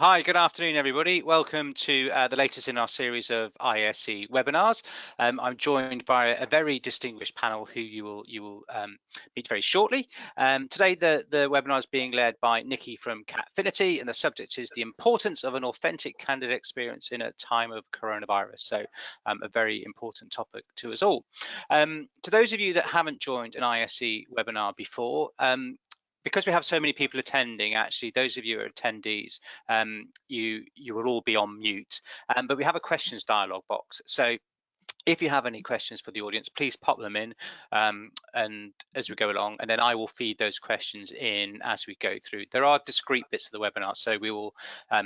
Hi, good afternoon, everybody. Welcome to the latest in our series of ISE webinars. I'm joined by a very distinguished panel who you will meet very shortly. Today, the webinar is being led by Nikki from Cappfinity, and the subject is the importance of an authentic candidate experience in a time of coronavirus. So, a very important topic to us all. To those of you that haven't joined an ISE webinar before, because we have so many people attending, actually, those of you who are attendees, you will all be on mute, but we have a questions dialogue box. So if you have any questions for the audience, please pop them in and as we go along, and then I will feed those questions in as we go through. There are discrete bits of the webinar, so we will,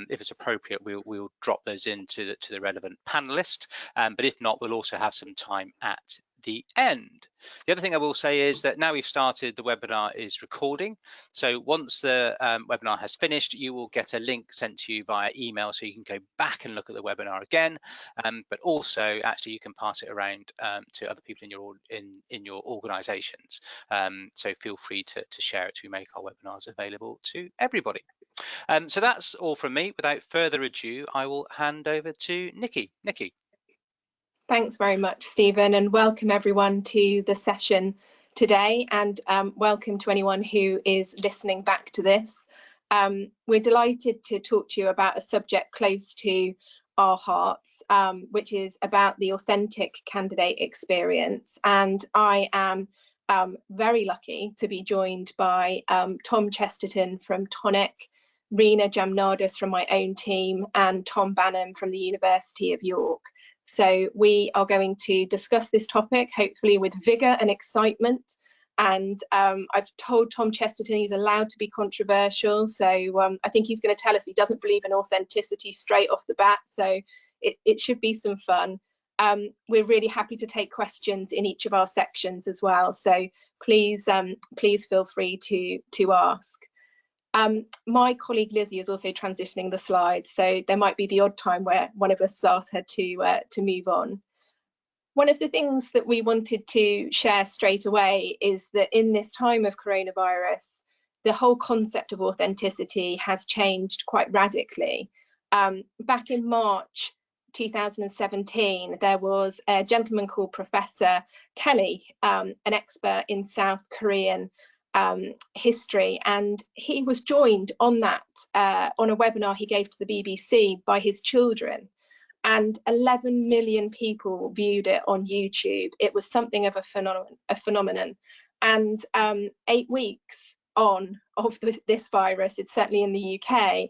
if it's appropriate, we'll drop those into the relevant panelist, but if not, we'll also have some time at the end. The other thing I will say is that now we've started, the webinar is recording. So once the webinar has finished, you will get a link sent to you via email, so you can go back and look at the webinar again. But also, actually, you can pass it around to other people in your organisations. So feel free to share it. We make our webinars available to everybody. So that's all from me. Without further ado, I will hand over to Nikki. Nikki. Thanks very much, Stephen, and welcome everyone to the session today, and welcome to anyone who is listening back to this. We're delighted to talk to you about a subject close to our hearts, which is about the authentic candidate experience. And I am very lucky to be joined by Tom Chesterton from Tonic, Rena Jamnadas from my own team, and Tom Banham from the University of York. So we are going to discuss this topic, hopefully with vigour and excitement. And I've told Tom Chesterton he's allowed to be controversial. So I think he's going to tell us he doesn't believe in authenticity straight off the bat. So it should be some fun. We're really happy to take questions in each of our sections as well. So please feel free to ask. My colleague Lizzie is also transitioning the slides, so there might be the odd time where one of us asks her to move on. One of the things that we wanted to share straight away is that in this time of coronavirus, the whole concept of authenticity has changed quite radically. Back in March 2017, there was a gentleman called Professor Kelly, an expert in South Korean history, and he was joined on that on a webinar he gave to the BBC by his children, and 11 million people viewed it on YouTube. It was something of a phenomenon. And 8 weeks on of this virus, it's certainly in the UK,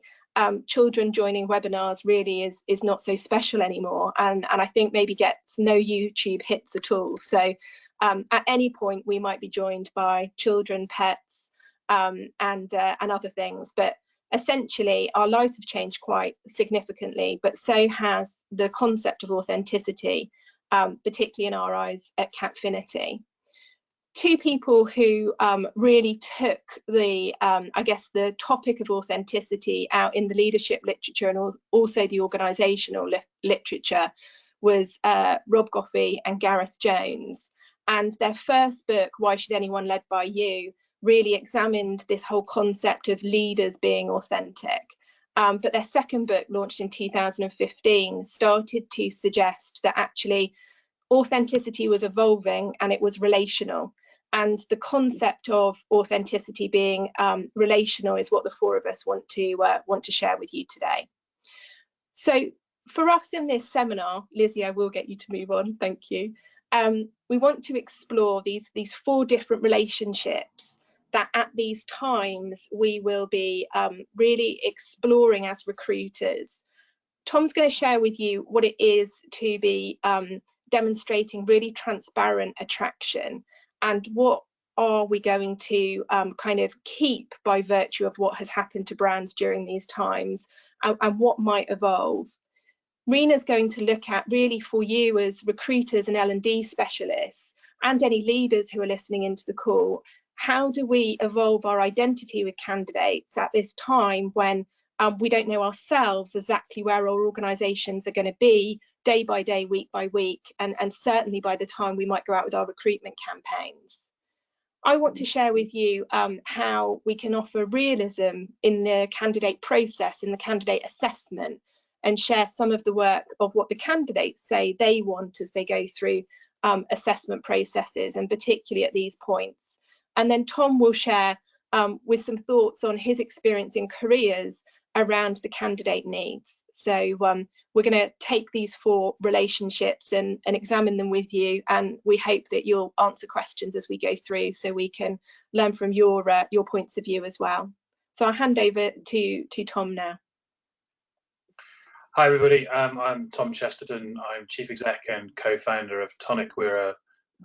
children joining webinars really is not so special anymore, and I think maybe gets no YouTube hits at all. So at any point we might be joined by children, pets, and other things, but essentially our lives have changed quite significantly, but so has the concept of authenticity, particularly in our eyes at Cappfinity. Two people who really took the, I guess, the topic of authenticity out in the leadership literature and also the organisational literature was Rob Goffey and Gareth Jones. And their first book, Why Should Anyone Led By You, really examined this whole concept of leaders being authentic. But their second book, launched in 2015, started to suggest that actually authenticity was evolving and it was relational. And the concept of authenticity being relational is what the four of us want to share with you today. So for us in this seminar, Lizzie, I will get you to move on, thank you. We want to explore these four different relationships that at these times we will be really exploring as recruiters. Tom's going to share with you what it is to be demonstrating really transparent attraction, and what are we going to kind of keep by virtue of what has happened to brands during these times, and what might evolve. Rena's going to look at, really for you as recruiters and L&D specialists and any leaders who are listening into the call, how do we evolve our identity with candidates at this time when we don't know ourselves exactly where our organisations are going to be day by day, week by week, and certainly by the time we might go out with our recruitment campaigns. I want to share with you how we can offer realism in the candidate process, in the candidate assessment, and share some of the work of what the candidates say they want as they go through assessment processes, and particularly at these points. And then Tom will share with some thoughts on his experience in careers around the candidate needs. So we're going to take these 4 relationships and examine them with you, and we hope that you'll answer questions as we go through, so we can learn from your points of view as well. So I'll hand over to Tom now. Hi everybody, I'm Tom Chesterton. I'm Chief Exec and co-founder of Tonic. We're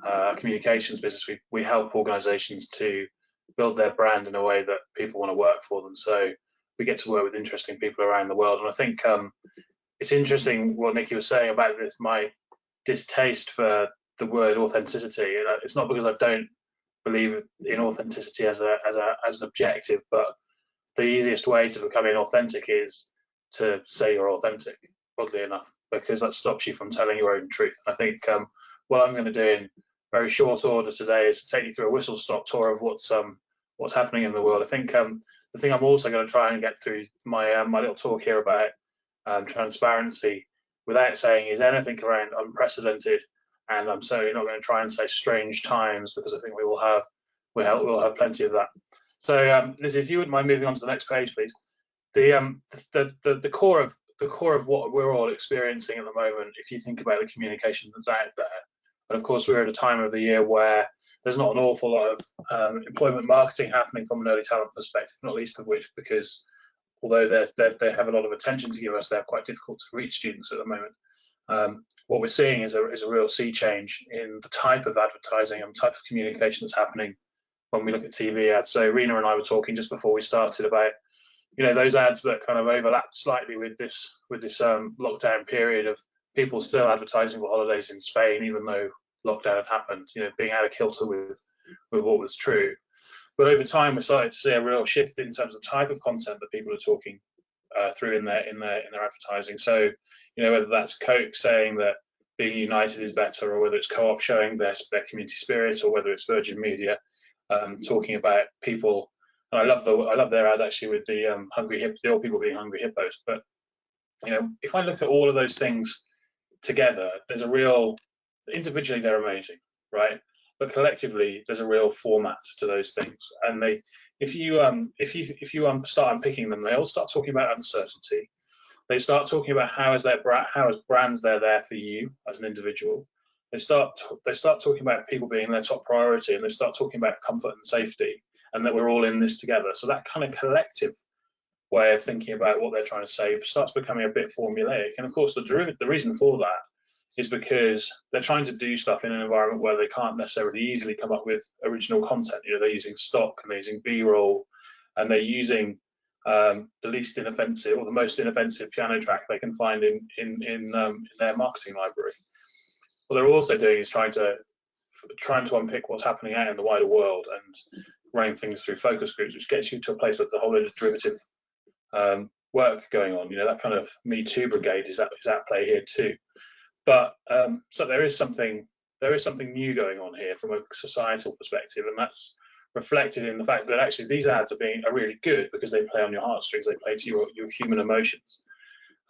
a communications business. We help organisations to build their brand in a way that people want to work for them. So we get to work with interesting people around the world. And I think it's interesting what Nikki was saying about this, my distaste for the word authenticity. It's not because I don't believe in authenticity as an objective, but the easiest way to become inauthentic is to say you're authentic, oddly enough, because that stops you from telling your own truth. I think what I'm going to do in very short order today is to take you through a whistle-stop tour of what's happening in the world. I think the thing I'm also going to try and get through my little talk here about transparency, without saying is anything around unprecedented, and I'm certainly not going to try and say strange times, because I think we'll have plenty of that. So Liz, if you wouldn't mind moving on to the next page, please. The core of what we're all experiencing at the moment, if you think about the communication that's out there, and of course we're at a time of the year where there's not an awful lot of employment marketing happening from an early talent perspective, not least of which because although they have a lot of attention to give us, they're quite difficult to reach students at the moment. What we're seeing is a real sea change in the type of advertising and type of communication that's happening when we look at TV ads. So Rena and I were talking just before we started about those ads that kind of overlapped slightly with this lockdown period of people still advertising for holidays in Spain, even though lockdown had happened, being out of kilter with what was true. But over time, we're starting to see a real shift in terms of type of content that people are talking through in their advertising. So, whether that's Coke saying that being united is better, or whether it's Co-op showing their community spirit, or whether it's Virgin Media talking about people. And I love their ad actually with the the old people being hungry hippos. But if I look at all of those things together, there's a real, individually they're amazing, right? But collectively there's a real format to those things. And if you start unpicking them, they all start talking about uncertainty. They start talking about how as brands they're there for you as an individual. They start talking about people being their top priority, and they start talking about comfort and safety, and that we're all in this together. So that kind of collective way of thinking about what they're trying to say starts becoming a bit formulaic. And of course, the reason for that is because they're trying to do stuff in an environment where they can't necessarily easily come up with original content. They're using stock, and they're using B-roll, and they're using the least inoffensive or the most inoffensive piano track they can find in their marketing library. What they're also doing is trying to unpick what's happening out in the wider world and running things through focus groups, which gets you to a place with the whole lot of derivative work going on. That kind of Me Too brigade is at play here too. But so there is something new going on here from a societal perspective, and that's reflected in the fact that actually these ads are really good because they play on your heartstrings, they play to your human emotions,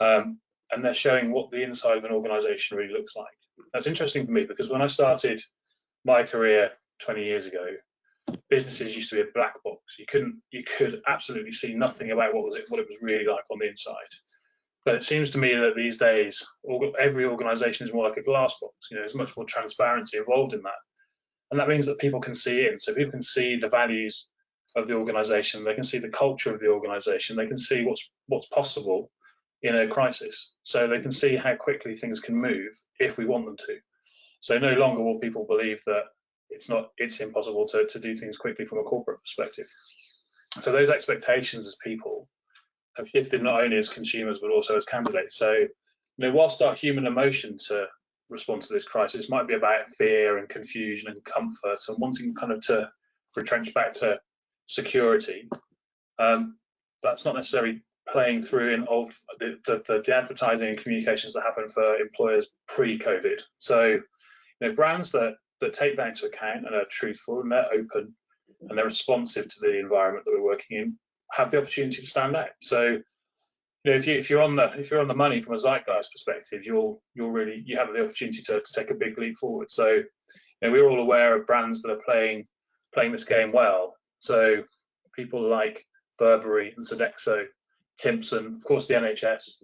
and they're showing what the inside of an organization really looks like. That's interesting for me because when I started my career 20 years ago, businesses used to be a black box. You could absolutely see nothing about what it was really like on the inside. But it seems to me that these days every organization is more like a glass box. There's much more transparency involved in that. And that means that people can see in. So people can see the values of the organization, they can see the culture of the organization, they can see what's possible in a crisis. So they can see how quickly things can move if we want them to. So no longer will people believe that it's impossible to do things quickly from a corporate perspective. So those expectations as people have shifted not only as consumers but also as candidates. So whilst our human emotion to respond to this crisis might be about fear and confusion and comfort and wanting kind of to retrench back to security, that's not necessarily playing through in the advertising and communications that happen for employers pre-COVID. So brands that that take that into account and are truthful and they're open and they're responsive to the environment that we're working in have the opportunity to stand out. So, you know, if you're on the money from a zeitgeist perspective, you have the opportunity to take a big leap forward. So, you know, we're all aware of brands that are playing this game well. So people like Burberry and Sodexo, Timpson, of course the NHS,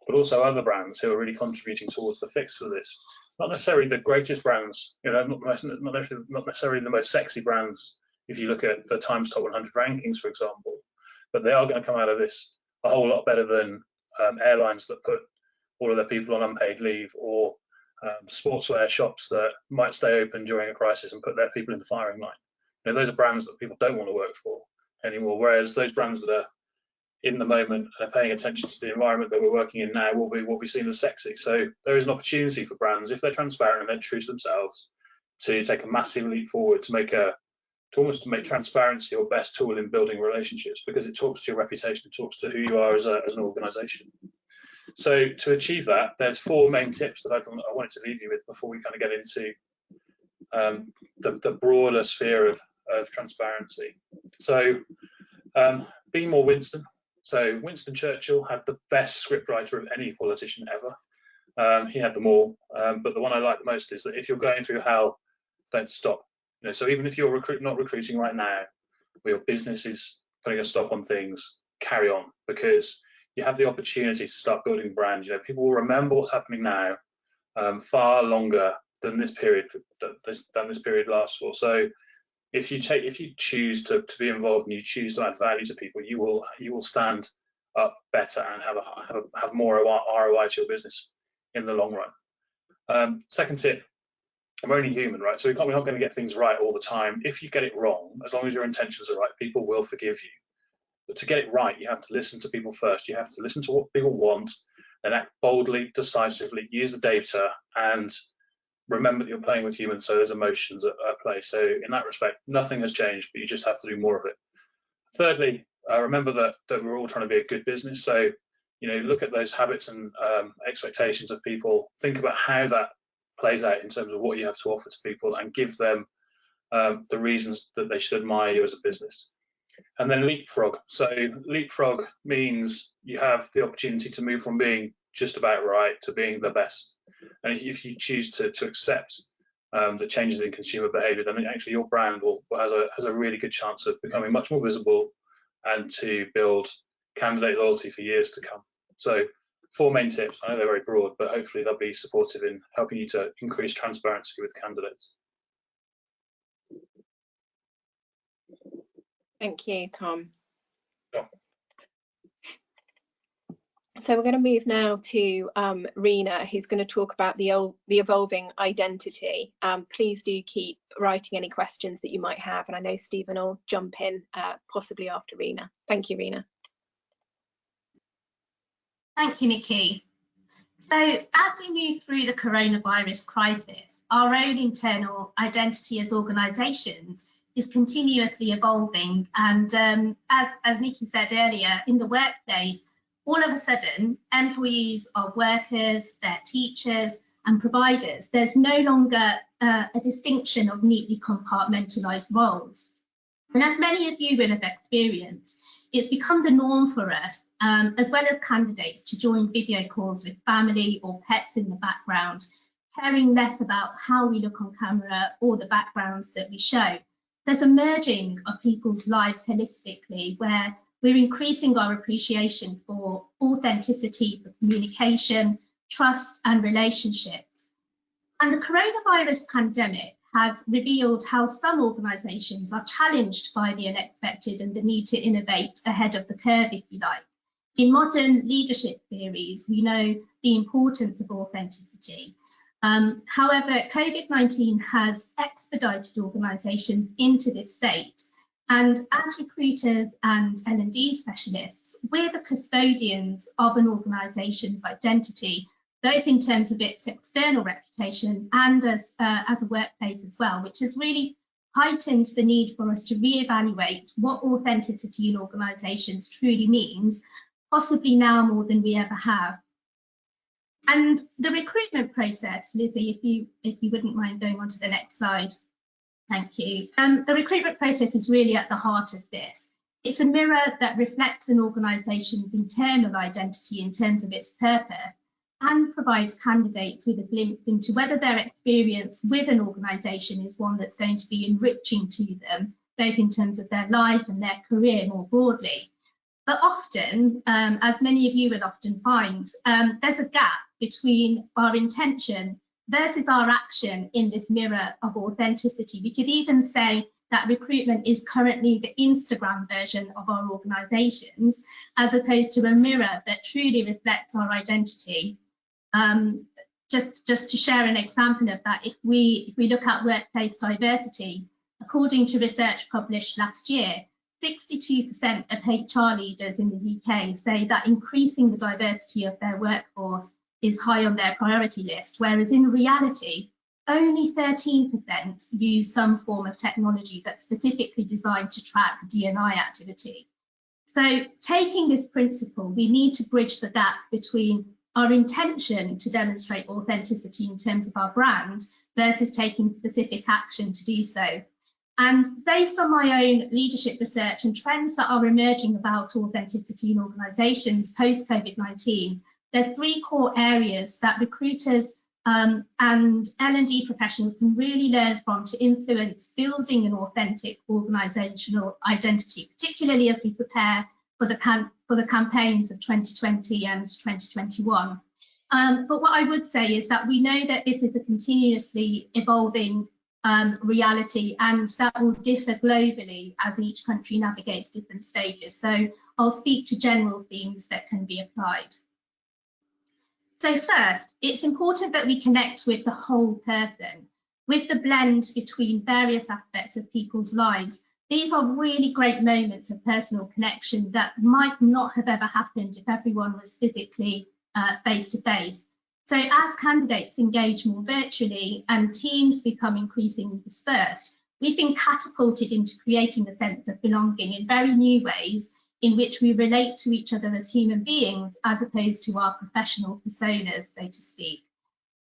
but also other brands who are really contributing towards the fix for this. Not necessarily the greatest brands, you know, not necessarily the most sexy brands if you look at the Times Top 100 rankings, for example, but they are going to come out of this a whole lot better than airlines that put all of their people on unpaid leave, or sportswear shops that might stay open during a crisis and put their people in the firing line. You know, those are brands that people don't want to work for anymore, whereas those brands that are in the moment and are paying attention to the environment that we're working in now will be seen as sexy. So there is an opportunity for brands, if they're transparent and they're true to themselves, to take a massive leap forward, to almost make transparency your best tool in building relationships, because it talks to your reputation, it talks to who you are as an organization. So to achieve that, there's 4 main tips that I wanted to leave you with before we kind of get into the broader sphere of transparency. So be more Winston. So Winston Churchill had the best scriptwriter of any politician ever. He had them all, but the one I like the most is that if you're going through hell, don't stop. You know, so even if you're not recruiting right now, or your business is putting a stop on things, carry on, because you have the opportunity to start building brand. You know, people will remember what's happening now far longer than this period lasts for. So if you choose to be involved and you choose to add value to people, you will stand up better and have more ROI to your business in the long run. Second tip, we're only human, right? So we're not going to get things right all the time. If you get it wrong, as long as your intentions are right, people will forgive you. But to get it right, you have to listen to people first. You have to listen to what people want, then act boldly, decisively, use the data, and remember that you're playing with humans, so there's emotions at play. So in that respect, nothing has changed, but you just have to do more of it. Thirdly, remember that we're all trying to be a good business. So, you know, look at those habits and expectations of people. Think about how that plays out in terms of what you have to offer to people, and give them the reasons that they should admire you as a business. And then leapfrog. So leapfrog means you have the opportunity to move from being just about right to being the best. And if you choose to accept the changes in consumer behavior, then actually your brand has a really good chance of becoming much more visible and to build candidate loyalty for years to come. So 4 main tips. I know they're very broad, but hopefully they'll be supportive in helping you to increase transparency with candidates. Thank you, Tom. Sure. So we're going to move now to Rena, who's going to talk about the evolving identity. Please do keep writing any questions that you might have, and I know Stephen will jump in possibly after Rena. Thank you, Rena. Thank you, Nikki. So as we move through the coronavirus crisis, our own internal identity as organisations is continuously evolving. And as Nikki said earlier, in the workplace, all of a sudden, employees are workers, they're teachers and providers. There's no longer a distinction of neatly compartmentalised roles. And as many of you will have experienced, it's become the norm for us, as well as candidates, to join video calls with family or pets in the background, caring less about how we look on camera or the backgrounds that we show. There's a merging of people's lives holistically, where we're increasing our appreciation for authenticity, for communication, trust and relationships. And the coronavirus pandemic has revealed how some organisations are challenged by the unexpected and the need to innovate ahead of the curve, if you like. In modern leadership theories, we know the importance of authenticity. However, COVID-19 has expedited organisations into this state. And as recruiters and L&D specialists, we're the custodians of an organisation's identity, both in terms of its external reputation and as a workplace as well, which has really heightened the need for us to reevaluate what authenticity in organisations truly means, possibly now more than we ever have. And the recruitment process, Lizzie, if you wouldn't mind going on to the next slide. Thank you. The recruitment process is really at the heart of this. It's a mirror that reflects an organisation's internal identity in terms of its purpose and provides candidates with a glimpse into whether their experience with an organisation is one that's going to be enriching to them, both in terms of their life and their career more broadly. But often, as many of you will often find, there's a gap between our intention versus our action in this mirror of authenticity. We could even say that recruitment is currently the Instagram version of our organisations, as opposed to a mirror that truly reflects our identity. Just to share an example of that, if we look at workplace diversity, according to research published last year, 62% of HR leaders in the UK say that increasing the diversity of their workforce is high on their priority list, whereas in reality, only 13% use some form of technology that's specifically designed to track D&I activity. So taking this principle, we need to bridge the gap between our intention to demonstrate authenticity in terms of our brand versus taking specific action to do so. And based on my own leadership research and trends that are emerging about authenticity in organisations post-COVID-19, there's 3 core areas that recruiters and L&D professionals can really learn from to influence building an authentic organisational identity, particularly as we prepare for the campaigns of 2020 and 2021. But what I would say is that we know that this is a continuously evolving reality, and that will differ globally as each country navigates different stages. So I'll speak to general themes that can be applied. So first, it's important that we connect with the whole person, with the blend between various aspects of people's lives. These are really great moments of personal connection that might not have ever happened if everyone was physically face to face. So as candidates engage more virtually and teams become increasingly dispersed, we've been catapulted into creating a sense of belonging in very new ways in which we relate to each other as human beings as opposed to our professional personas, so to speak.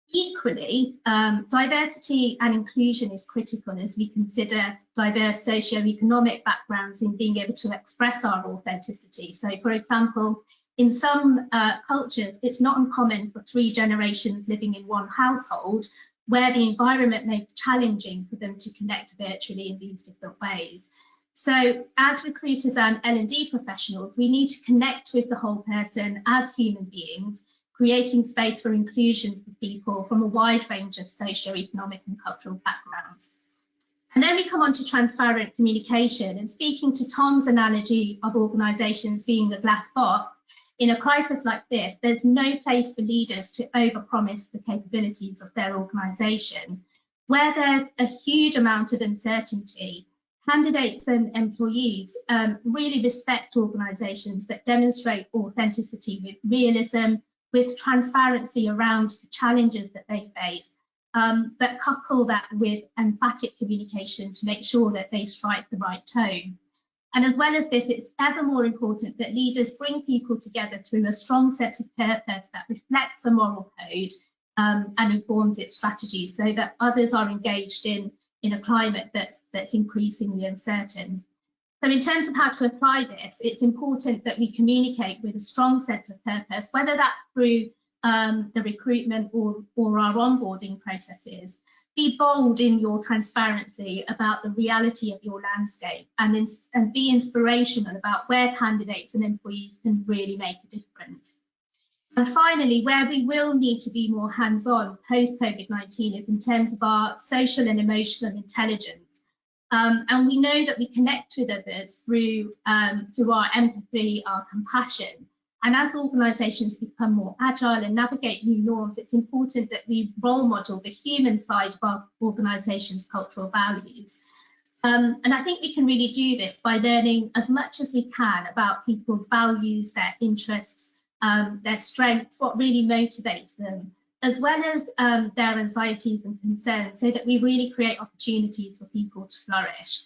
Equally, diversity and inclusion is critical as we consider diverse socioeconomic backgrounds in being able to express our authenticity. So, for example, in some cultures, it's not uncommon for 3 generations living in one household where the environment may be challenging for them to connect virtually in these different ways. So as recruiters and L&D professionals, we need to connect with the whole person as human beings, creating space for inclusion for people from a wide range of socio-economic and cultural backgrounds. And then we come on to transparent communication, and speaking to Tom's analogy of organisations being a glass box, in a crisis like this, there's no place for leaders to overpromise the capabilities of their organisation. Where there's a huge amount of uncertainty, candidates and employees really respect organisations that demonstrate authenticity with realism, with transparency around the challenges that they face, but couple that with emphatic communication to make sure that they strike the right tone. And as well as this, it's ever more important that leaders bring people together through a strong sense of purpose that reflects a moral code and informs its strategies, so that others are engaged in a climate that's increasingly uncertain. So in terms of how to apply this, it's important that we communicate with a strong sense of purpose, whether that's through the recruitment or our onboarding processes. Be bold in your transparency about the reality of your landscape, and be inspirational about where candidates and employees can really make a difference. And finally, where we will need to be more hands-on post-COVID-19 is in terms of our social and emotional intelligence. And we know that we connect with others through our empathy, our compassion. And as organisations become more agile and navigate new norms, it's important that we role model the human side of our organisation's cultural values. And I think we can really do this by learning as much as we can about people's values, their interests, their strengths, what really motivates them, as well as their anxieties and concerns, so that we really create opportunities for people to flourish.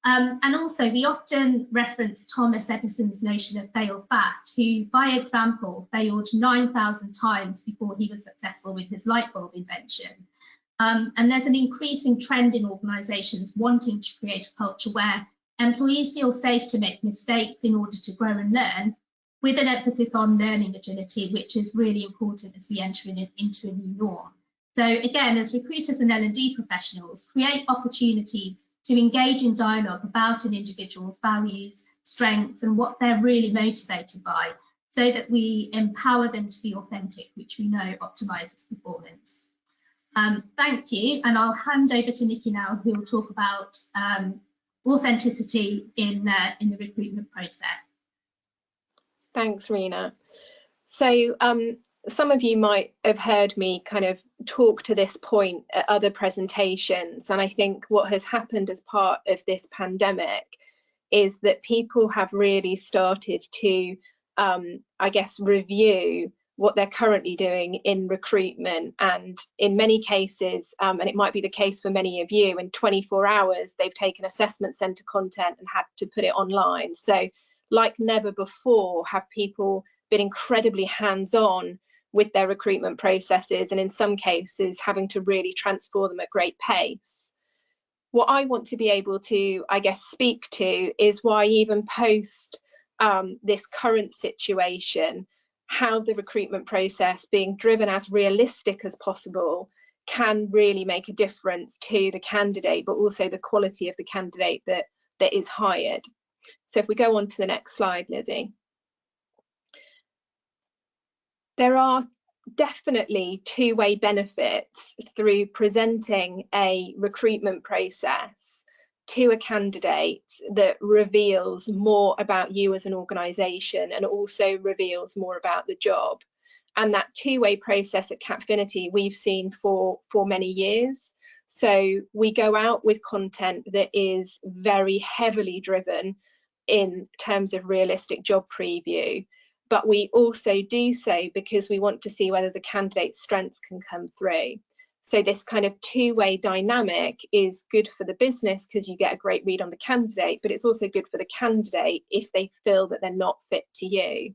And also, we often reference Thomas Edison's notion of fail fast, who, by example, failed 9,000 times before he was successful with his light bulb invention. And there's an increasing trend in organisations wanting to create a culture where employees feel safe to make mistakes in order to grow and learn, with an emphasis on learning agility, which is really important as we enter into a new norm. So again, as recruiters and L&D professionals, create opportunities to engage in dialogue about an individual's values, strengths, and what they're really motivated by, so that we empower them to be authentic, which we know optimises performance. Thank you, and I'll hand over to Nikki now, who will talk about authenticity in the recruitment process. Thanks, Rena. So some of you might have heard me kind of talk to this point at other presentations, and I think what has happened as part of this pandemic is that people have really started to, I guess, review what they're currently doing in recruitment, and in many cases, and it might be the case for many of you, in 24 hours they've taken assessment centre content and had to put it online. So like never before have people been incredibly hands-on with their recruitment processes, and in some cases having to really transform them at great pace. What I want to be able to, I guess, speak to is why even post this current situation, how the recruitment process being driven as realistic as possible can really make a difference to the candidate, but also the quality of the candidate that is hired. So if we go on to the next slide, Lizzie. There are definitely two-way benefits through presenting a recruitment process to a candidate that reveals more about you as an organisation and also reveals more about the job. And that two-way process at Cappfinity we've seen for many years. So we go out with content that is very heavily driven in terms of realistic job preview, but we also do so because we want to see whether the candidate's strengths can come through. So this kind of two-way dynamic is good for the business because you get a great read on the candidate, but it's also good for the candidate if they feel that they're not fit to you.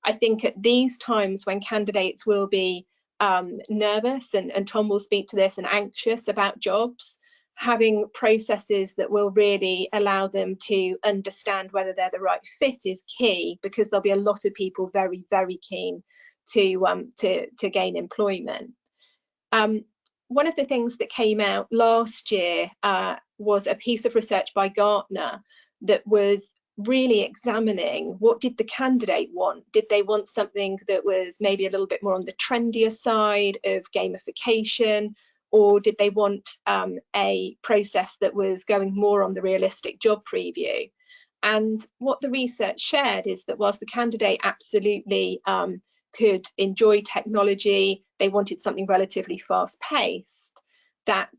I think at these times when candidates will be nervous, and Tom will speak to this, and anxious about jobs, having processes that will really allow them to understand whether they're the right fit is key, because there'll be a lot of people very, very keen to gain employment. One of the things that came out last year was a piece of research by Gartner that was really examining what did the candidate want. Did they want something that was maybe a little bit more on the trendier side of gamification, or did they want a process that was going more on the realistic job preview? And what the research shared is that whilst the candidate absolutely could enjoy technology, they wanted something relatively fast-paced, that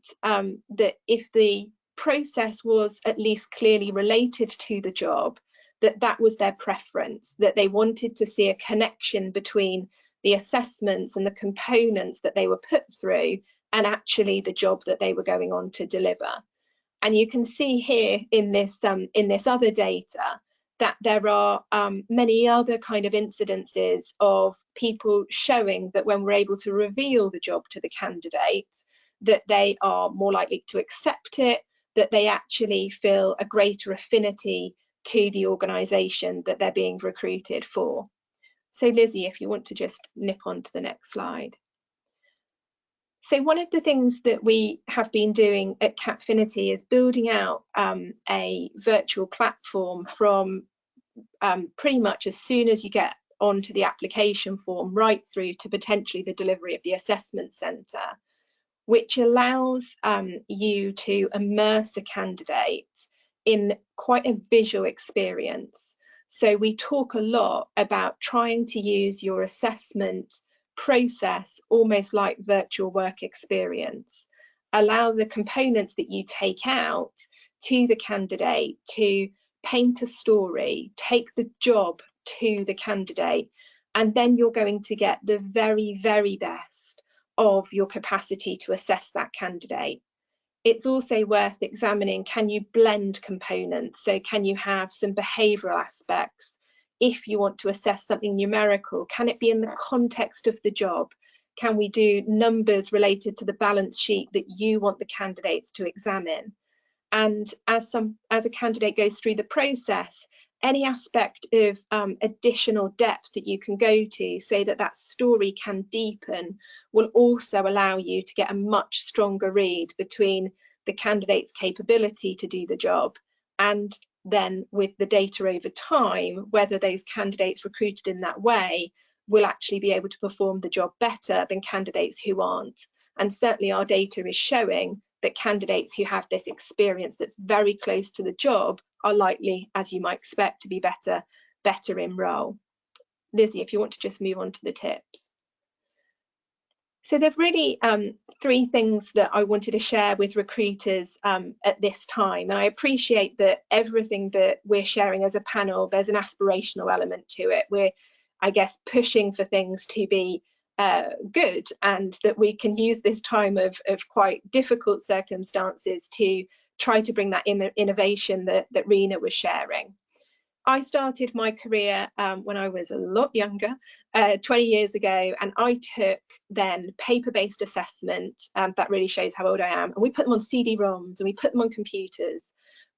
if the process was at least clearly related to the job, that was their preference, that they wanted to see a connection between the assessments and the components that they were put through and actually the job that they were going on to deliver. And you can see here in this other data that there are many other kind of incidences of people showing that when we're able to reveal the job to the candidate, that they are more likely to accept it, that they actually feel a greater affinity to the organisation that they're being recruited for. So Lizzie, if you want to just nip on to the next slide. So one of the things that we have been doing at Cappfinity is building out a virtual platform from pretty much as soon as you get onto the application form right through to potentially the delivery of the assessment centre, which allows you to immerse a candidate in quite a visual experience. So we talk a lot about trying to use your assessment process almost like virtual work experience. Allow the components that you take out to the candidate to paint a story, take the job to the candidate, and then you're going to get the very, very best of your capacity to assess that candidate. it's also worth examining, can you blend components? So can you have some behavioural aspects? If you want to assess something numerical, can it be in the context of the job? Can we do numbers related to the balance sheet that you want the candidates to examine? And as a candidate goes through the process, any aspect of additional depth that you can go to so that that story can deepen will also allow you to get a much stronger read between the candidate's capability to do the job and then with the data over time, whether those candidates recruited in that way will actually be able to perform the job better than candidates who aren't. And certainly our data is showing that candidates who have this experience that's very close to the job are likely, as you might expect, to be better in role. Lizzie, if you want to just move on to the tips. So there've really three things that I wanted to share with recruiters at this time. And I appreciate that everything that we're sharing as a panel, there's an aspirational element to it. We're, I guess, pushing for things to be good, and that we can use this time of quite difficult circumstances to try to bring that innovation that Rena was sharing. I started my career when I was a lot younger, 20 years ago, and I took then paper-based assessment. That really shows how old I am. And we put them on CD-ROMs and we put them on computers.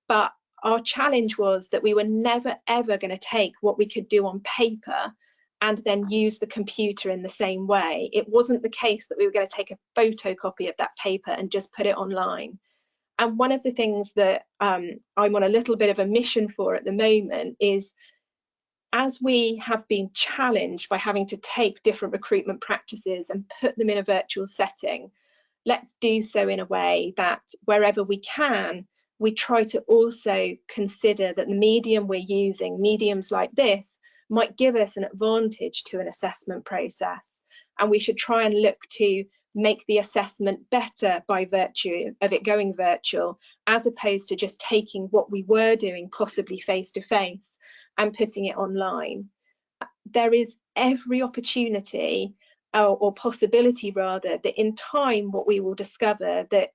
But our challenge was that we were never, ever going to take what we could do on paper and then use the computer in the same way. It wasn't the case that we were going to take a photocopy of that paper and just put it online. And one of the things that I'm on a little bit of a mission for at the moment is, as we have been challenged by having to take different recruitment practices and put them in a virtual setting, let's do so in a way that wherever we can, we try to also consider that the medium we're using, mediums like this, might give us an advantage to an assessment process. And we should try and look to make the assessment better by virtue of it going virtual, as opposed to just taking what we were doing possibly face-to-face and putting it online. There is every opportunity or possibility rather that in time what we will discover that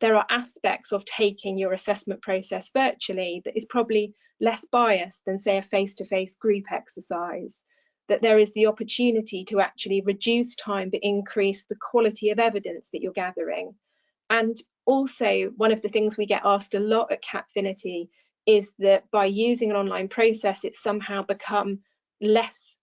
there are aspects of taking your assessment process virtually that is probably less biased than, say, a face-to-face group exercise, that there is the opportunity to actually reduce time but increase the quality of evidence that you're gathering. And also, one of the things we get asked a lot at Cappfinity is that by using an online process, it's somehow become less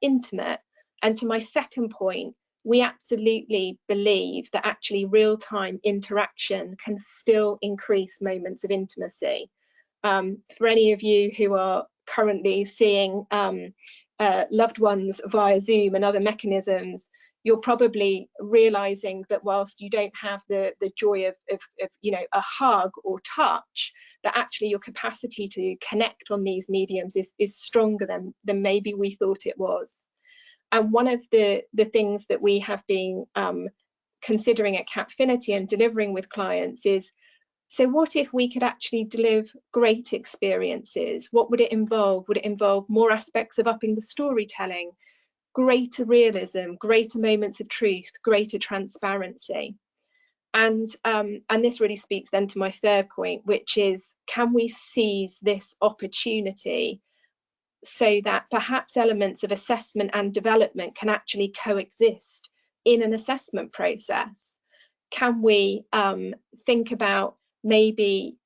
intimate. And to my second point, we absolutely believe that actually real-time interaction can still increase moments of intimacy. For any of you who are currently seeing loved ones via Zoom and other mechanisms, you're probably realizing that whilst you don't have the joy of you know, a hug or touch, that actually your capacity to connect on these mediums is stronger than maybe we thought it was. And one of the things that we have been considering at Cappfinity and delivering with clients is, so what if we could actually deliver great experiences? What would it involve? Would it involve more aspects of upping the storytelling, greater realism, greater moments of truth, greater transparency? And this really speaks then to my third point, which is, can we seize this opportunity so that perhaps elements of assessment and development can actually coexist in an assessment process? Can we think about maybe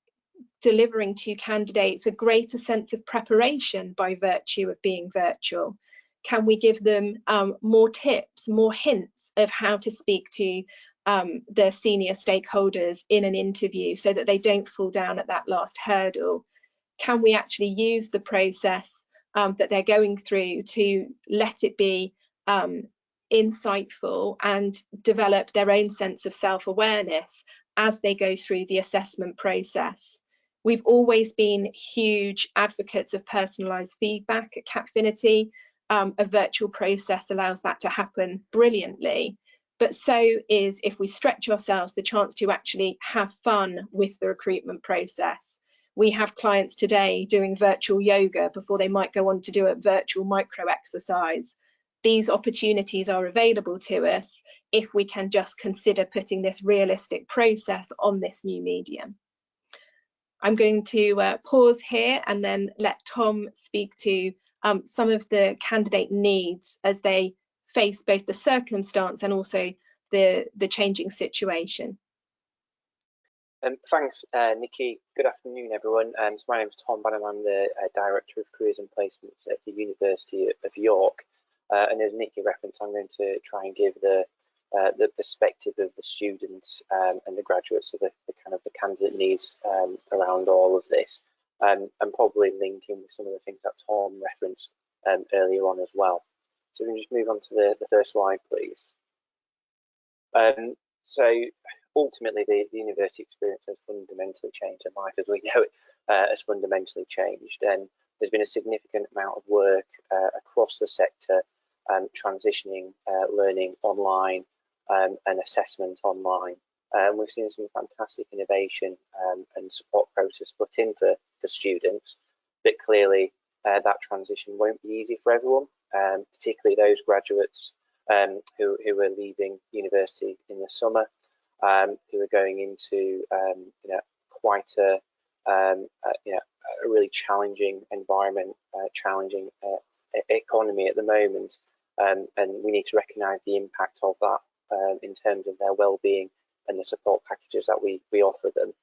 delivering to candidates a greater sense of preparation by virtue of being virtual? Can we give them more tips, more hints of how to speak to their senior stakeholders in an interview so that they don't fall down at that last hurdle? Can we actually use the process that they're going through to let it be insightful and develop their own sense of self-awareness as they go through the assessment process? We've always been huge advocates of personalised feedback at Cappfinity. A virtual process allows that to happen brilliantly, but so is, if we stretch ourselves, the chance to actually have fun with the recruitment process. We have clients today doing virtual yoga before they might go on to do a virtual micro exercise. these opportunities are available to us if we can just consider putting this realistic process on this new medium. I'm going to pause here and then let Tom speak to some of the candidate needs as they face both the circumstance and also the changing situation. Thanks, Nikki. Good afternoon, everyone. So my name is Tom Banham. I'm the Director of Careers and Placements at the University of York. And as Nikki referenced, I'm going to try and give the perspective of the students and the graduates of the kind of the candidate needs around all of this, and probably linking with some of the things that Tom referenced earlier on as well. So we can just move on to the first slide, please. So ultimately, the university experience has fundamentally changed, and life as we know it has fundamentally changed. And there's been a significant amount of work across the sector transitioning learning online and assessment online. We've seen some fantastic innovation and support process put in for students, but clearly that transition won't be easy for everyone, particularly those graduates who are leaving university in the summer, who are going into quite a really challenging environment, challenging economy at the moment, and we need to recognise the impact of that in terms of their well-being and the support packages that we offer them.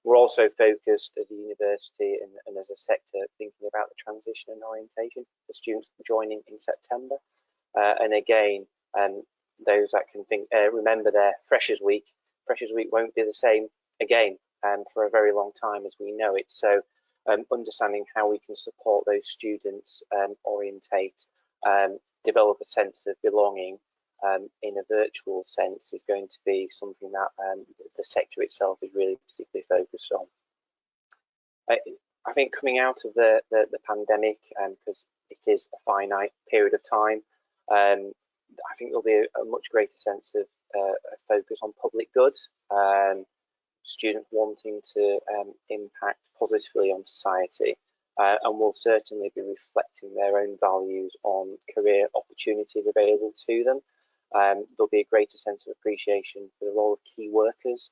We're also focused as a university and as a sector thinking about the transition and orientation for students joining in September. And again, those that can think, remember their Freshers Week. Freshers Week won't be the same again for a very long time as we know it. So understanding how we can support those students orientate, develop a sense of belonging in a virtual sense is going to be something that the sector itself is really particularly focused on. I think coming out of the pandemic, because it is a finite period of time, I think there'll be a much greater sense of a focus on public good, students wanting to impact positively on society, and will certainly be reflecting their own values on career opportunities available to them. There'll be a greater sense of appreciation for the role of key workers,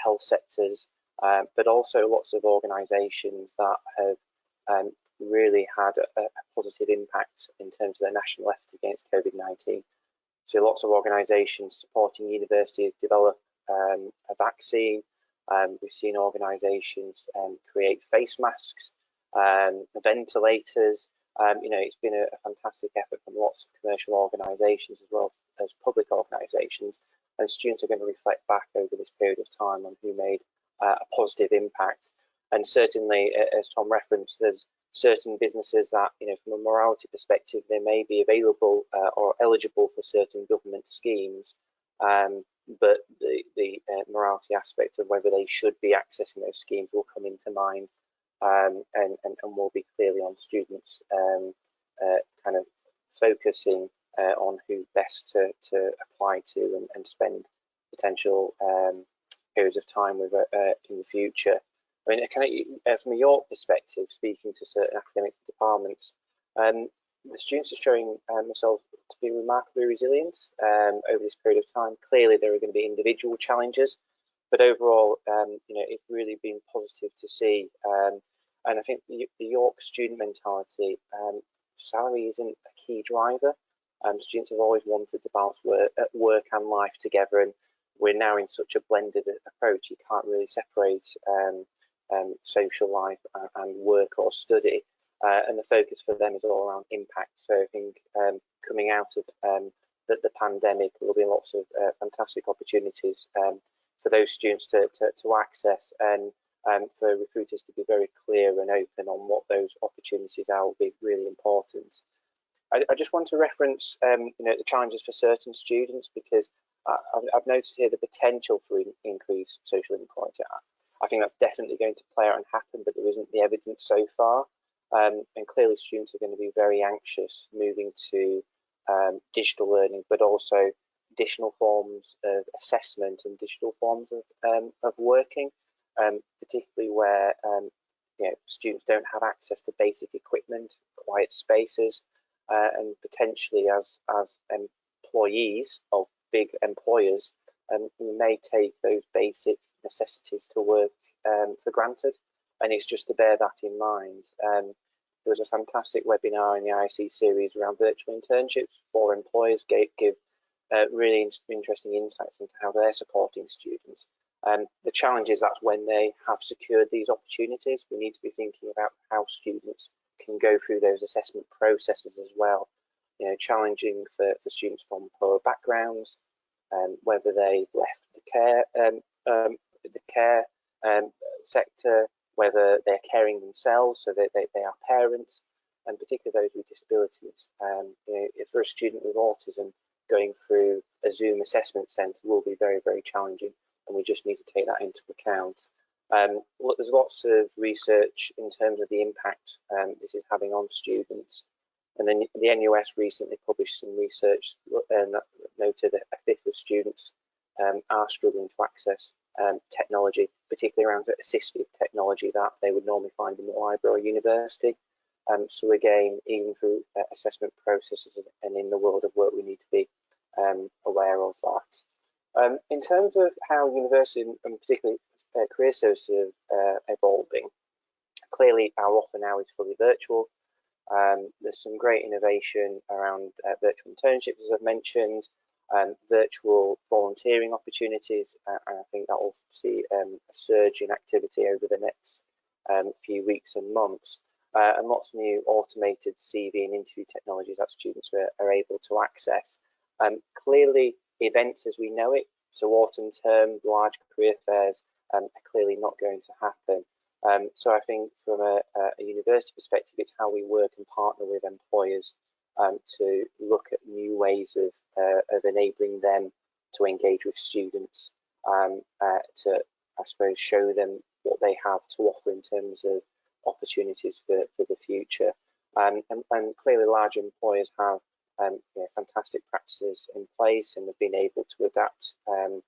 health sectors, but also lots of organisations that have really had a positive impact in terms of their national effort against COVID-19. So lots of organisations supporting universities develop a vaccine. We've seen organisations create face masks, ventilators. It's been a fantastic effort from lots of commercial organisations as well as public organisations, and students are going to reflect back over this period of time on who made a positive impact. And certainly, as Tom referenced, there's certain businesses that, from a morality perspective, they may be available or eligible for certain government schemes, but the morality aspect of whether they should be accessing those schemes will come into mind, and will be clearly on students kind of focusing on who best to apply to and spend potential periods of time with in the future. I mean, from a York perspective, speaking to certain academic departments, the students are showing themselves to be remarkably resilient over this period of time. Clearly, there are going to be individual challenges, but overall, it's really been positive to see. And I think the York student mentality, salary isn't a key driver. Students have always wanted to balance work and life together, and we're now in such a blended approach. You can't really separate social life and work or study, and the focus for them is all around impact. So I think coming out of the pandemic, there will be lots of fantastic opportunities for those students to access, and for recruiters to be very clear and open on what those opportunities are will be really important. I just want to reference the challenges for certain students, because I've noticed here the potential for increased social inequality. I think that's definitely going to play out and happen, but there isn't the evidence so far. And clearly students are going to be very anxious moving to digital learning, but also additional forms of assessment and digital forms of working, particularly where students don't have access to basic equipment, quiet spaces, and potentially as employees of big employers, we may take those basic necessities to work for granted, and it's just to bear that in mind. There was a fantastic webinar in the ISE series around virtual internships for employers, give really interesting insights into how they're supporting students. The challenge is that's when they have secured these opportunities, we need to be thinking about how students can go through those assessment processes as well. You know, challenging for students from poor backgrounds, whether they left the care sector, whether they're caring themselves, so that they are parents, and particularly those with disabilities. You know, if for a student with autism, going through a Zoom assessment centre will be very, very challenging, and we just need to take that into account. There's lots of research in terms of the impact this is having on students, and then the NUS recently published some research that noted that a fifth of students are struggling to access technology, particularly around assistive technology that they would normally find in the library or university. So again, even through assessment processes and in the world of work, we need to be aware of that. In terms of how university and particularly career services are evolving, clearly our offer now is fully virtual. There's some great innovation around virtual internships, as I've mentioned, virtual volunteering opportunities, and I think that will see a surge in activity over the next few weeks and months, and lots of new automated CV and interview technologies that students are able to access. Clearly, events as we know it, so autumn term, large career fairs, are clearly not going to happen. So I think from a university perspective, it's how we work and partner with employers to look at new ways of enabling them to engage with students, to, I suppose, show them what they have to offer in terms of opportunities for the future. And clearly large employers have fantastic practices in place, and have been able to adapt and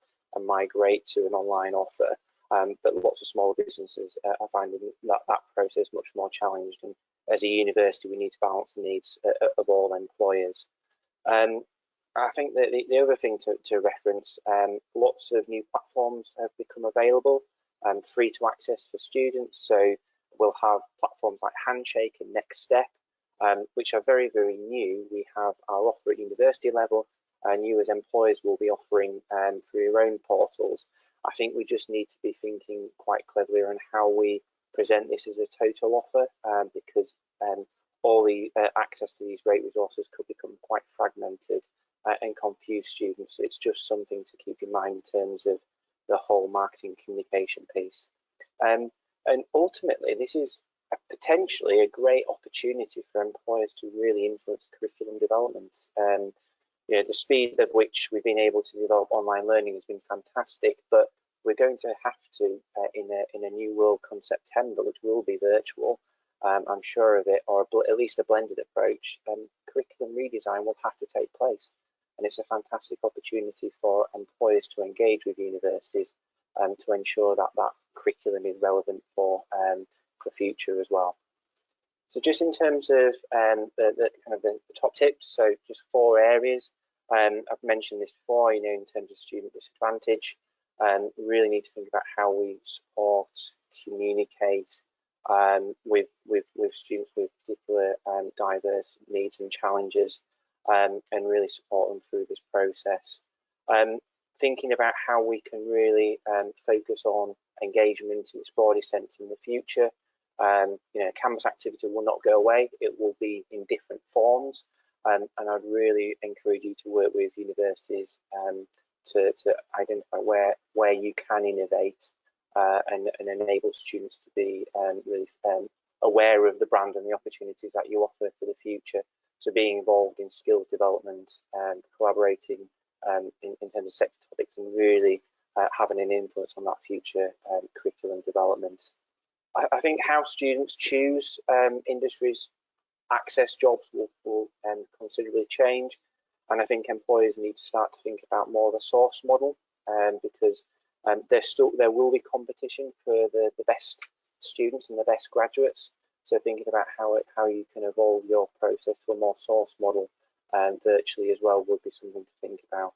migrate to an online offer. But lots of smaller businesses are finding that process much more challenged, and as a university we need to balance the needs of all employers. I think that the other thing to reference, lots of new platforms have become available, free to access for students. So we'll have platforms like Handshake and Next Step, which are very, very new. We have our offer at university level, and you as employers will be offering through your own portals. I think we just need to be thinking quite cleverly on how we present this as a total offer, because all the access to these great resources could become quite fragmented and confuse students. So it's just something to keep in mind in terms of the whole marketing communication piece. And ultimately, this is potentially a great opportunity for employers to really influence curriculum development. You know, the speed of which we've been able to develop online learning has been fantastic, but we're going to have to, in a new world come September, which will be virtual, I'm sure of it, or at least a blended approach, curriculum redesign will have to take place. And it's a fantastic opportunity for employers to engage with universities to ensure that that curriculum is relevant for the future as well. So just in terms of the top tips, so just 4 areas. I've mentioned this before, you know, in terms of student disadvantage, we really need to think about how we support, communicate with students with particular diverse needs and challenges, and really support them through this process. Thinking about how we can really focus on engagement in its broadest sense in the future. You know, campus activity will not go away, it will be in different forms, and I'd really encourage you to work with universities to identify where you can innovate and enable students to be really aware of the brand and the opportunities that you offer for the future. So being involved in skills development and collaborating in terms of sector topics, and really having an influence on that future curriculum development. I think how students choose industries, access jobs will considerably change, and I think employers need to start to think about more of a source model, because there will be competition for the best students and the best graduates. So thinking about how you can evolve your process to a more source model virtually as well would be something to think about.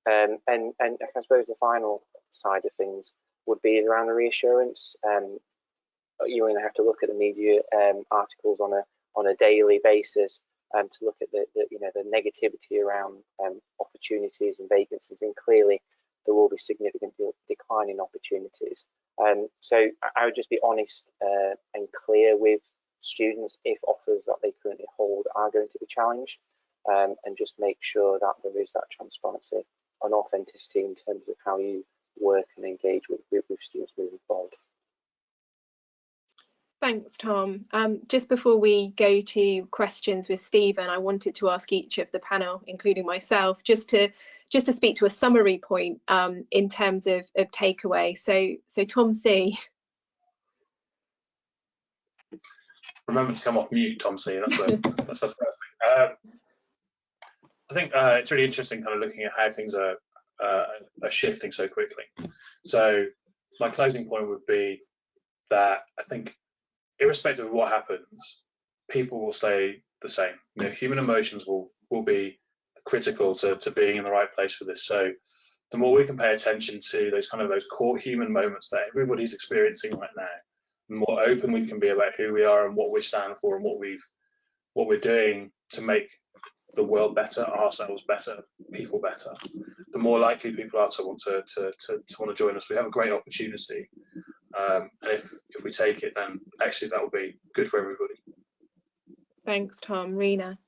And I suppose the final side of things would be around the reassurance. You're going to have to look at the media articles on a daily basis to look at the negativity around opportunities and vacancies, and clearly there will be significant decline in opportunities. So I would just be honest and clear with students if offers that they currently hold are going to be challenged, and just make sure that there is that transparency and authenticity in terms of how you work and engage with students moving forward. Thanks, Tom. Just before we go to questions with Stephen, I wanted to ask each of the panel, including myself, just to speak to a summary point in terms of takeaway. So Tom C. Remember to come off mute, Tom C. That's the first thing. I think it's really interesting kind of looking at how things are shifting so quickly. So my closing point would be that I think irrespective of what happens, people will stay the same. Human emotions will be critical to being in the right place for this. So the more we can pay attention to those core human moments that everybody's experiencing right now, the more open we can be about who we are and what we stand for and what we're doing to make the world better, ourselves better, people better, the more likely people are to want to join us. We have a great opportunity, and if we take it, then actually that will be good for everybody. Thanks, Tom. Rena.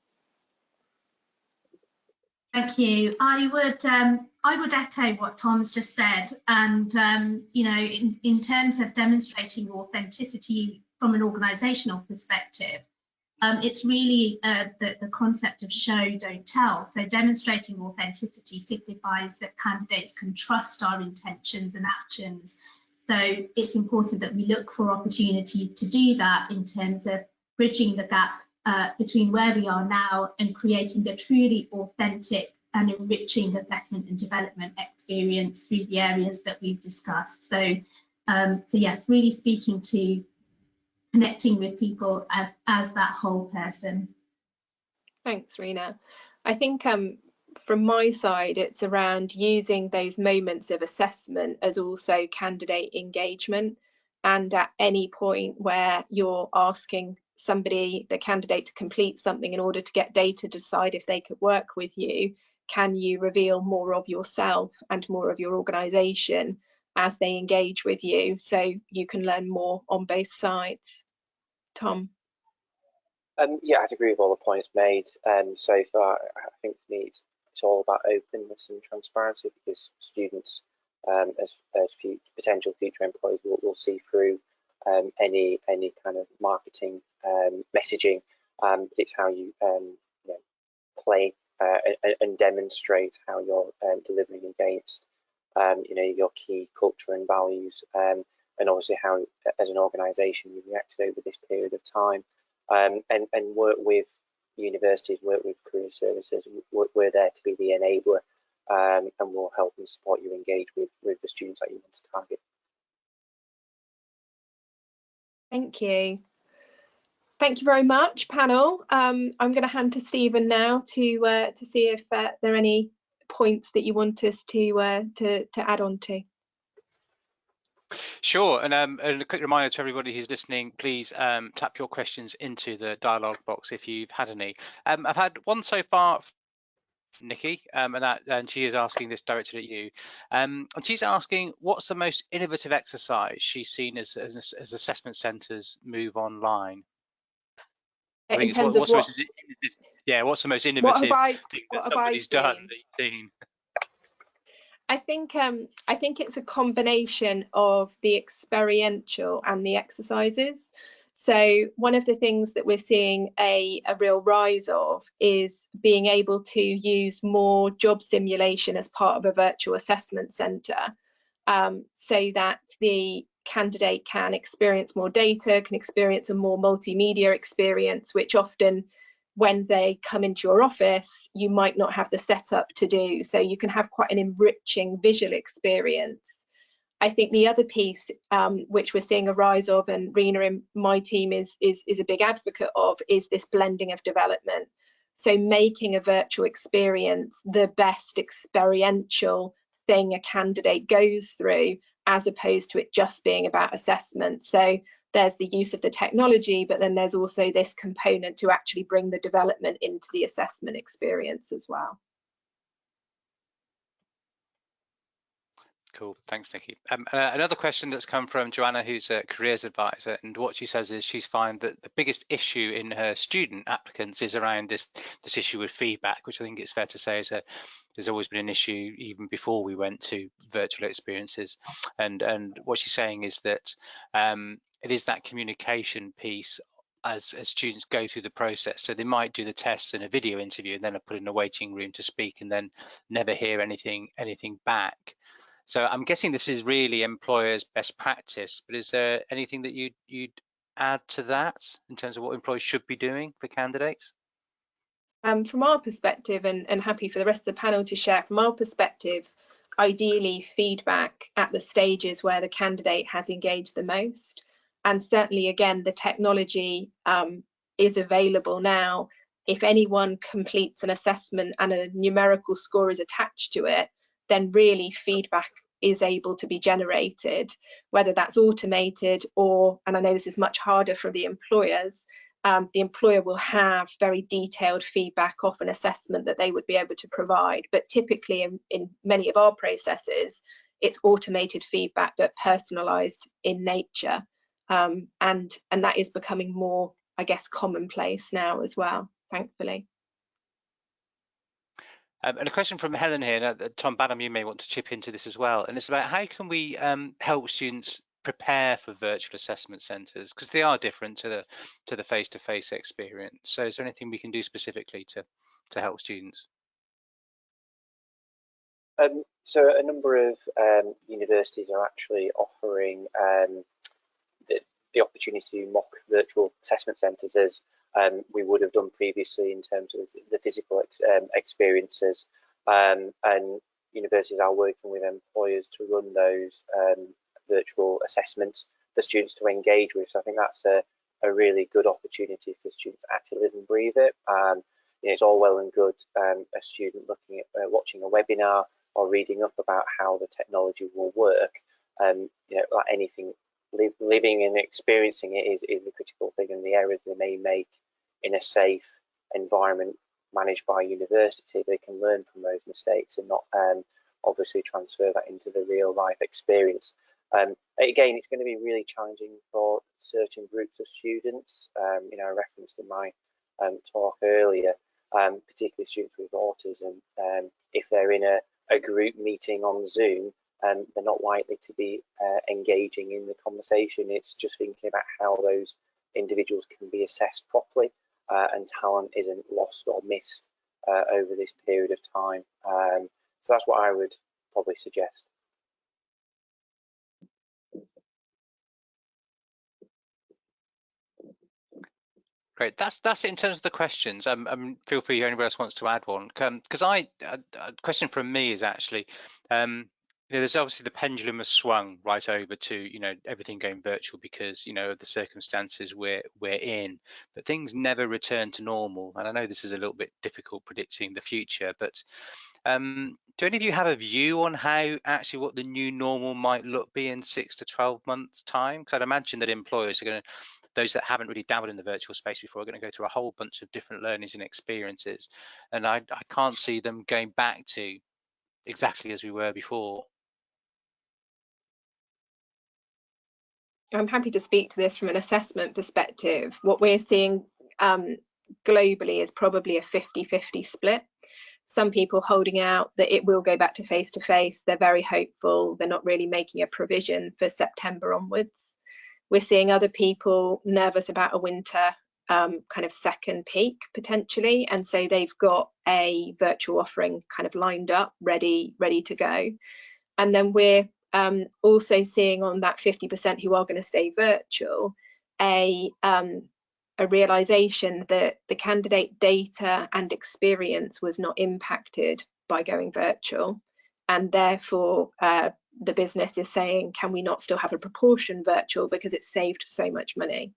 Thank you. I would echo what Tom's just said, and in terms of demonstrating authenticity from an organisational perspective, it's really the concept of show, don't tell. So demonstrating authenticity signifies that candidates can trust our intentions and actions. So it's important that we look for opportunities to do that in terms of bridging the gap between where we are now and creating a truly authentic and enriching assessment and development experience through the areas that we've discussed. So yes, really speaking to connecting with people as that whole person. Thanks, Rena. I think from my side, it's around using those moments of assessment as also candidate engagement, and at any point where you're asking somebody, the candidate, to complete something in order to get data to decide if they could work with you, can you reveal more of yourself and more of your organisation as they engage with you, so you can learn more on both sides. Tom? Yeah, I'd agree with all the points made so far. I think for me it's all about openness and transparency, because students as potential future employees will see through any kind of marketing messaging. It's how you play and demonstrate how you're delivering against your key culture and values, and obviously how as an organisation you've reacted over this period of time, and work with universities, work with career services. We're there to be the enabler, and we'll help and support you engage with the students that you want to target. Thank you. Thank you very much, panel. I'm going to hand to Stephen now to see if there are any points that you want us to add on to. Sure, and a quick reminder to everybody who's listening, please tap your questions into the dialogue box if you've had any. I've had one so far, Nikki, and she is asking this directed at you. And she's asking, what's the most innovative exercise she's seen as assessment centres move online? In terms of what? Yeah, what's the most innovative thing that somebody's done that you've seen? I think it's a combination of the experiential and the exercises. So one of the things that we're seeing a real rise of is being able to use more job simulation as part of a virtual assessment centre, so that the candidate can experience more data, can experience a more multimedia experience, which often when they come into your office, you might not have the setup to do. So you can have quite an enriching visual experience. I think the other piece which we're seeing a rise of, and Rena in my team is a big advocate of, is this blending of development. So making a virtual experience the best experiential thing a candidate goes through, as opposed to it just being about assessment. So there's the use of the technology, but then there's also this component to actually bring the development into the assessment experience as well. Cool, thanks, Nikki. Another question that's come from Joanna, who's a careers advisor, and what she says is she's found that the biggest issue in her student applicants is around this issue with feedback, which I think it's fair to say there's always been an issue even before we went to virtual experiences. And what she's saying is that it is that communication piece as students go through the process. So they might do the tests and a video interview, and then are put in a waiting room to speak, and then never hear anything back. So I'm guessing this is really employers' best practice, but is there anything that you'd add to that in terms of what employers should be doing for candidates? From our perspective, and happy for the rest of the panel to share, from our perspective, ideally feedback at the stages where the candidate has engaged the most. And certainly, again, the technology is available now. If anyone completes an assessment and a numerical score is attached to it, then really feedback is able to be generated, whether that's automated or, and I know this is much harder for the employers, the employer will have very detailed feedback off an assessment that they would be able to provide. But typically in many of our processes, it's automated feedback but personalised in nature. And that is becoming more, I guess, commonplace now as well, thankfully. And a question from Helen here, Tom Badham, you may want to chip into this as well, and it's about how can we help students prepare for virtual assessment centres, because they are different to the face-to-face experience. So is there anything we can do specifically to help students? So a number of universities are actually offering the opportunity to mock virtual assessment centres, as we would have done previously in terms of the physical experiences, and universities are working with employers to run those virtual assessments for students to engage with. So I think that's a really good opportunity for students to actually live and breathe it. It's all well and good a student looking at watching a webinar or reading up about how the technology will work. Like anything, living and experiencing it is the critical thing, and the errors they may make in a safe environment managed by university, they can learn from those mistakes and not obviously transfer that into the real life experience. Again, it's going to be really challenging for certain groups of students. I referenced in my talk earlier, particularly students with autism. If they're in a group meeting on Zoom, they're not likely to be engaging in the conversation. It's just thinking about how those individuals can be assessed properly and talent isn't lost or missed over this period of time. So that's what I would probably suggest. Great, that's it in terms of the questions. Feel free if anybody else wants to add one, because a question from me is actually, there's obviously the pendulum has swung right over to everything going virtual because of the circumstances we're in, but things never return to normal. And I know this is a little bit difficult predicting the future, but do any of you have a view on how actually what the new normal might be in 6 to 12 months time? Because I'd imagine that employers are going to, those that haven't really dabbled in the virtual space before, are going to go through a whole bunch of different learnings and experiences, and I can't see them going back to exactly as we were before. I'm happy to speak to this from an assessment perspective. What we're seeing globally is probably a 50-50 split. Some people holding out that it will go back to face-to-face. They're very hopeful. They're not really making a provision for September onwards. We're seeing other people nervous about a winter kind of second peak potentially, and so they've got a virtual offering kind of lined up, ready to go. And then we're also seeing on that 50% who are going to stay virtual a realization that the candidate data and experience was not impacted by going virtual, and therefore the business is saying, can we not still have a proportion virtual because it's saved so much money?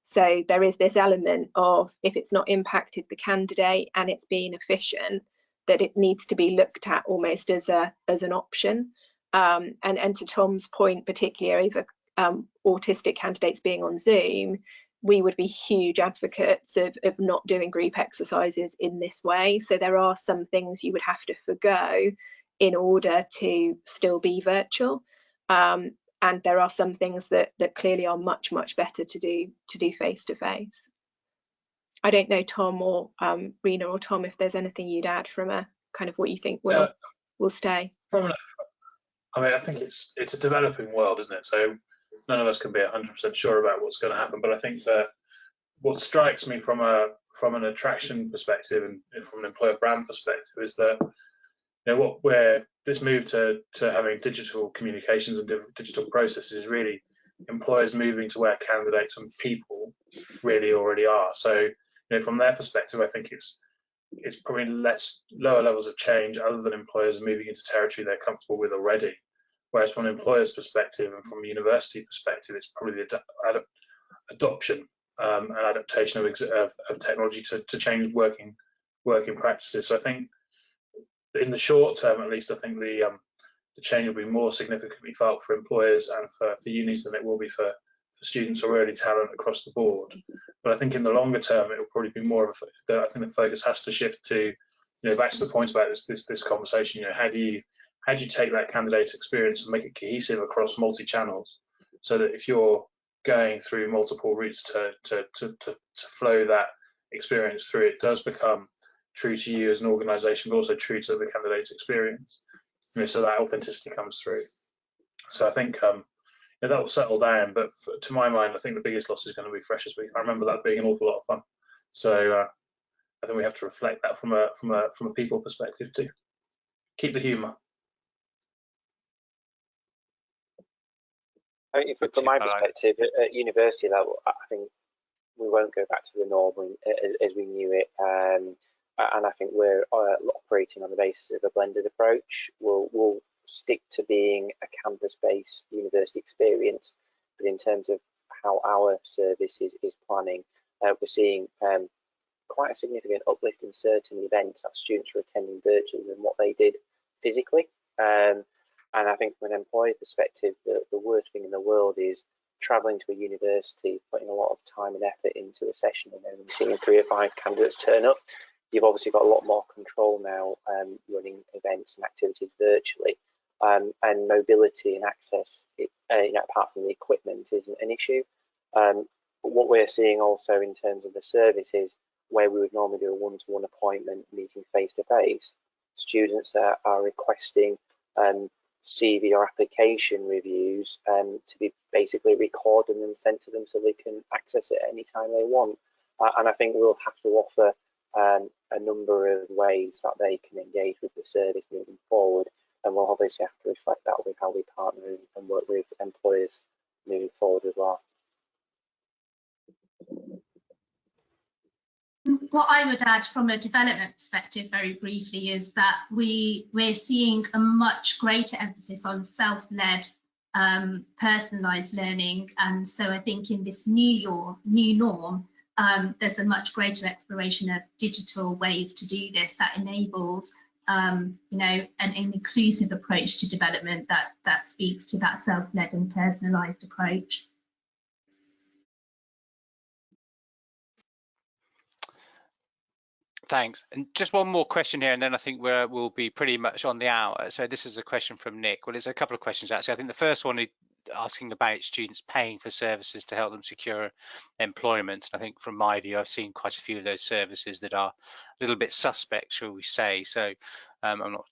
So there is this element of, if it's not impacted the candidate and it's being efficient, that it needs to be looked at almost as an option. And to Tom's point, particularly over autistic candidates being on Zoom, we would be huge advocates of not doing group exercises in this way. So there are some things you would have to forgo in order to still be virtual. And there are some things that clearly are much better to do face to face. I don't know, Tom or Rena or Tom, if there's anything you'd add from a kind of what you think will stay. I mean, I think it's a developing world, isn't it? So none of us can be 100% sure about what's going to happen. But I think that what strikes me from an attraction perspective and from an employer brand perspective is that, you know, where this move to having digital communications and digital processes is really employers moving to where candidates and people really already are. So, you know, from their perspective, I think it's probably lower levels of change other than employers moving into territory they're comfortable with already. Whereas from an employer's perspective and from a university perspective, it's probably the adoption and adaptation of technology to change working practices. So I think in the short term, at least, I think the change will be more significantly felt for employers and for unis than it will be for students or early talent across the board. But I think in the longer term, it will probably be more of I think the focus has to shift to, you know, back to the point about this conversation. You know, how do you take that candidate experience and make it cohesive across multi-channels, so that if you're going through multiple routes to flow that experience through, it does become true to you as an organisation, but also true to the candidate's experience. You know, so that authenticity comes through. So I think that will settle down. But to my mind, I think the biggest loss is going to be Freshers Week. I remember that being an awful lot of fun. So I think we have to reflect that from a people perspective too. Keep the humour. I mean, from my perspective, at university level, I think we won't go back to the norm as we knew it. And I think we're operating on the basis of a blended approach. We'll stick to being a campus-based university experience, but in terms of how our service is planning, we're seeing quite a significant uplift in certain events that students are attending virtually than what they did physically. And I think from an employer perspective, the worst thing in the world is travelling to a university, putting a lot of time and effort into a session and then seeing 3 or 5 candidates turn up. You've obviously got a lot more control now running events and activities virtually. And mobility and access, apart from the equipment, isn't an issue. What we're seeing also in terms of the service is where we would normally do a one-to-one appointment meeting face-to-face, students are requesting CV or application reviews to be basically recorded and sent to them so they can access it anytime they want. And I think we'll have to offer a number of ways that they can engage with the service moving forward. And we'll obviously have to reflect that with how we partner and work with employers moving forward as well. What I would add from a development perspective very briefly is that we're seeing a much greater emphasis on self-led, personalised learning. And so I think in this new norm, there's a much greater exploration of digital ways to do this that enables an inclusive approach to development that speaks to that self-led and personalised approach. Thanks. And just one more question here, and then I think we'll be pretty much on the hour. So this is a question from Nick. Well, it's a couple of questions actually. I think the first one is asking about students paying for services to help them secure employment. I think from my view, I've seen quite a few of those services that are a little bit suspect, shall we say. So I'm not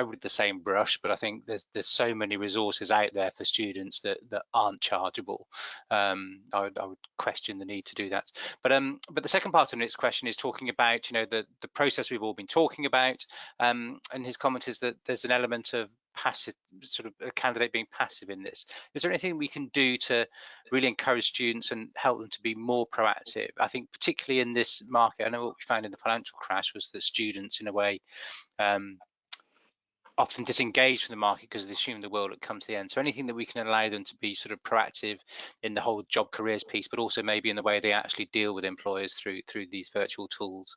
with the same brush, but I think there's so many resources out there for students that aren't chargeable. I would question the need to do that. But the second part of Nick's question is talking about, you know, the process we've all been talking about, and his comment is that there's an element of passive, sort of a candidate being passive in this. Is there anything we can do to really encourage students and help them to be more proactive? I think particularly in this market, I know what we found in the financial crash was that students in a way often disengaged from the market because they assume the world will come to the end. So anything that we can allow them to be sort of proactive in the whole job careers piece, but also maybe in the way they actually deal with employers through these virtual tools.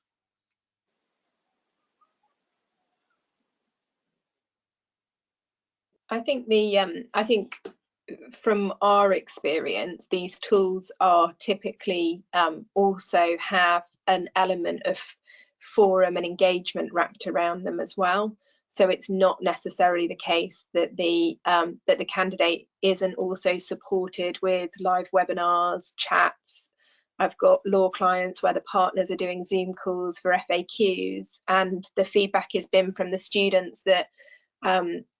I think from our experience, these tools are typically also have an element of forum and engagement wrapped around them as well. So it's not necessarily the case that the candidate isn't also supported with live webinars, chats. I've got law clients where the partners are doing Zoom calls for FAQs, and the feedback has been from the students that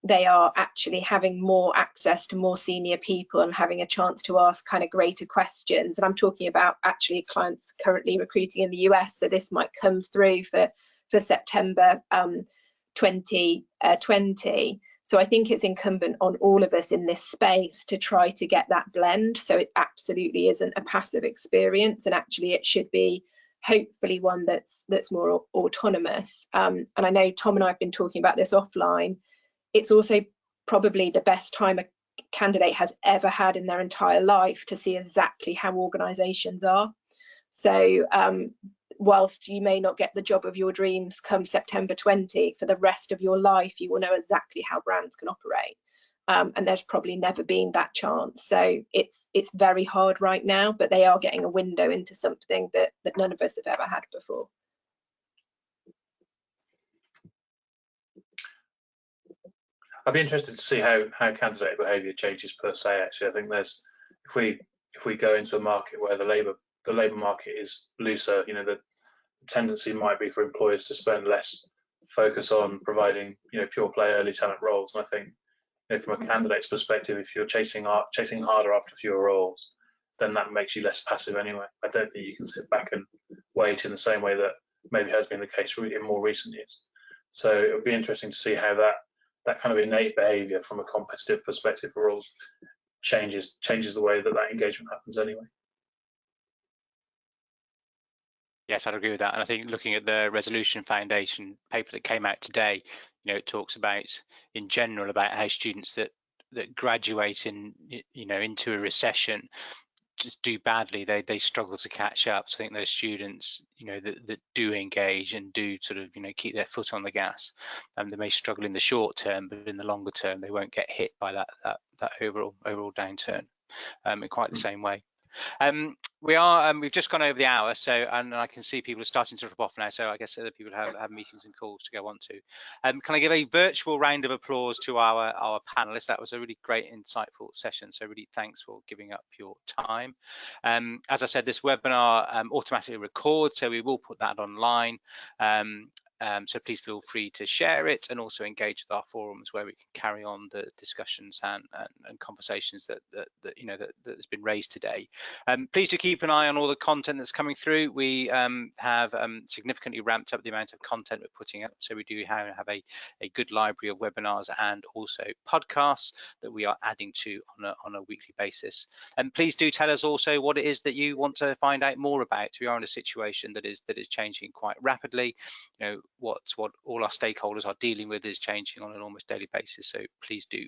they are actually having more access to more senior people and having a chance to ask kind of greater questions. And I'm talking about actually clients currently recruiting in the US, so this might come through for September 2020. So I think it's incumbent on all of us in this space to try to get that blend, so it absolutely isn't a passive experience, and actually it should be hopefully one that's more autonomous. And I know Tom and I have been talking about this offline. It's also probably the best time a candidate has ever had in their entire life to see exactly how organisations are. So whilst you may not get the job of your dreams come September 20, for the rest of your life you will know exactly how brands can operate. And there's probably never been that chance. So it's very hard right now, but they are getting a window into something that none of us have ever had before. I'd be interested to see how candidate behaviour changes per se. Actually, I think there's if we go into a market where the labour market is looser, you know, the tendency might be for employers to spend less focus on providing, you know, pure play early talent roles. And I think, you know, from a candidate's perspective, if you're chasing harder after fewer roles, then that makes you less passive anyway. I don't think you can sit back and wait in the same way that maybe has been the case in more recent years. So it would be interesting to see how that kind of innate behaviour from a competitive perspective for roles changes the way that engagement happens anyway. Yes, I'd agree with that. And I think looking at the Resolution Foundation paper that came out today, you know, it talks about in general about how students that graduate into a recession just do badly. They struggle to catch up. So I think those students, you know, that do engage and do sort of, you know, keep their foot on the gas, and they may struggle in the short term, but in the longer term they won't get hit by that overall downturn in quite the same way. We've just gone over the hour, so, and I can see people are starting to drop off now, so I guess other people have meetings and calls to go on to. Can I give a virtual round of applause to our panelists? That was a really great, insightful session, so really thanks for giving up your time. As I said, this webinar automatically records, so we will put that online. So please feel free to share it and also engage with our forums where we can carry on the discussions and conversations that's been raised today. Please do keep an eye on all the content that's coming through. We have significantly ramped up the amount of content we're putting up, so we do have a good library of webinars and also podcasts that we are adding to on a weekly basis. And please do tell us also what it is that you want to find out more about. We are in a situation that is changing quite rapidly. You know, what all our stakeholders are dealing with is changing on an almost daily basis, so please do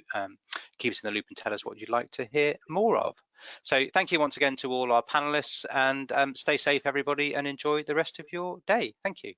keep us in the loop and tell us what you'd like to hear more of. So thank you once again to all our panelists, and stay safe everybody, and enjoy the rest of your day. Thank you.